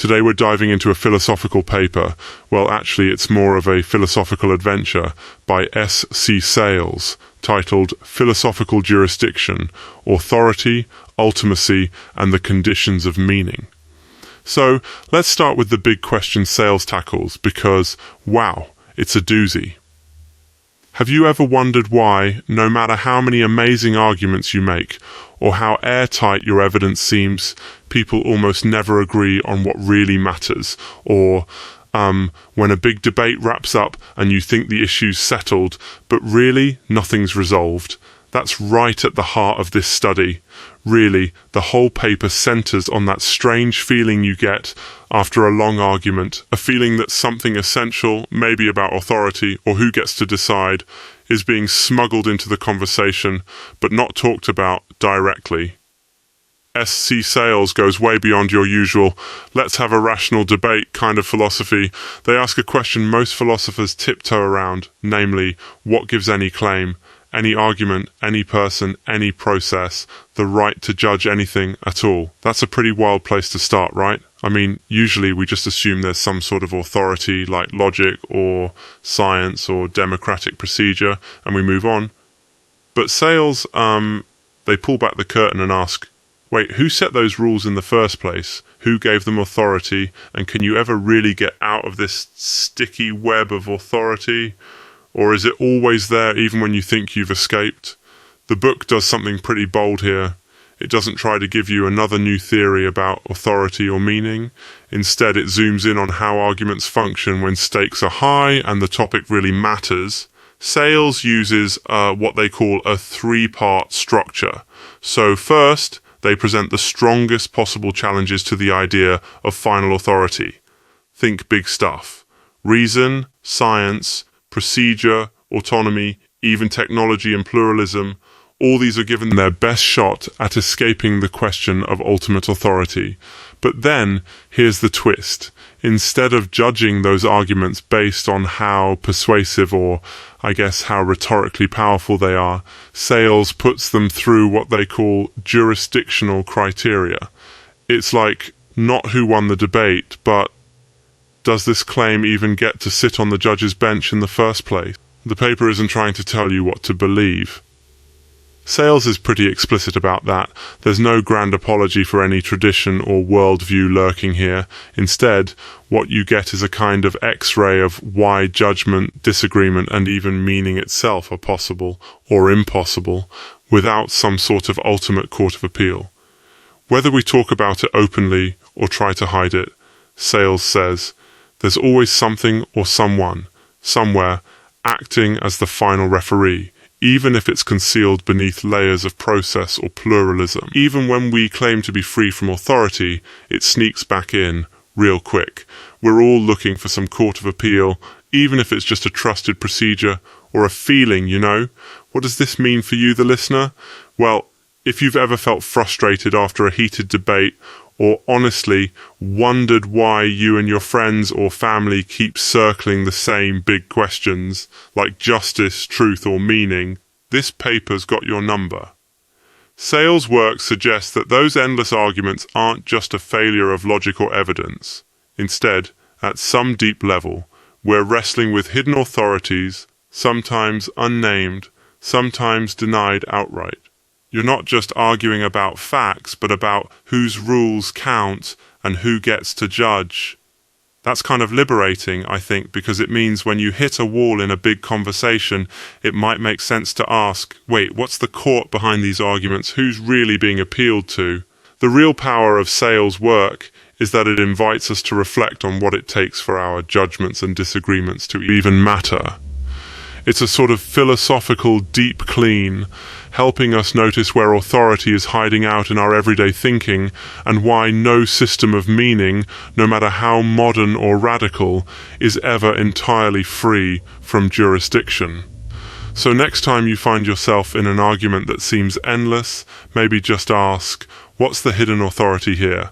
Today we're diving into a philosophical paper. Well, actually it's more of a philosophical adventure by C SAYLES, titled Philosophical Jurisdiction, Authority, Ultimacy, and the Conditions of Meaning. So let's start with the big question Sayles tackles, because, wow, it's a doozy. Have you ever wondered why, no matter how many amazing arguments you make, or how airtight your evidence seems, people almost never agree on what really matters, or when a big debate wraps up and you think the issue's settled, but really nothing's resolved? That's right at the heart of this study. Really, the whole paper centers on that strange feeling you get after a long argument, a feeling that something essential, maybe about authority or who gets to decide, is being smuggled into the conversation, but not talked about directly. C SAYLES goes way beyond your usual let's have a rational debate kind of philosophy. They ask a question most philosophers tiptoe around, namely, what gives any claim, any argument, any person, any process, the right to judge anything at all? That's a pretty wild place to start, right? I mean, usually we just assume there's some sort of authority like logic or science or democratic procedure, and we move on. But Sayles, they pull back the curtain and ask, wait, who set those rules in the first place? Who gave them authority? And can you ever really get out of this sticky web of authority? Or is it always there even when you think you've escaped? The book does something pretty bold here. It doesn't try to give you another new theory about authority or meaning. Instead, it zooms in on how arguments function when stakes are high and the topic really matters. Sayles uses what they call a three-part structure. So first, they present the strongest possible challenges to the idea of final authority. Think big stuff. Reason, science, procedure, autonomy, even technology and pluralism, all these are given their best shot at escaping the question of ultimate authority. But then, here's the twist. Instead of judging those arguments based on how persuasive or, I guess, how rhetorically powerful they are, Sayles puts them through what they call jurisdictional criteria. It's like, not who won the debate, but does this claim even get to sit on the judge's bench in the first place? The paper isn't trying to tell you what to believe. Sayles is pretty explicit about that. There's no grand apology for any tradition or worldview lurking here. Instead, what you get is a kind of X-ray of why judgment, disagreement, and even meaning itself are possible or impossible without some sort of ultimate court of appeal. Whether we talk about it openly or try to hide it, Sayles says, there's always something or someone, somewhere, acting as the final referee, even if it's concealed beneath layers of process or pluralism. Even when we claim to be free from authority, it sneaks back in real quick. We're all looking for some court of appeal, even if it's just a trusted procedure or a feeling, you know? What does this mean for you, the listener? Well, if you've ever felt frustrated after a heated debate, or honestly wondered why you and your friends or family keep circling the same big questions, like justice, truth, or meaning, this paper's got your number. Sayles' work suggests that those endless arguments aren't just a failure of logic or evidence. Instead, at some deep level, we're wrestling with hidden authorities, sometimes unnamed, sometimes denied outright. You're not just arguing about facts, but about whose rules count and who gets to judge. That's kind of liberating, I think, because it means when you hit a wall in a big conversation, it might make sense to ask, wait, what's the court behind these arguments? Who's really being appealed to? The real power of Sayles' work is that it invites us to reflect on what it takes for our judgments and disagreements to even matter. It's a sort of philosophical deep clean, helping us notice where authority is hiding out in our everyday thinking and why no system of meaning, no matter how modern or radical, is ever entirely free from jurisdiction. So next time you find yourself in an argument that seems endless, maybe just ask, what's the hidden authority here?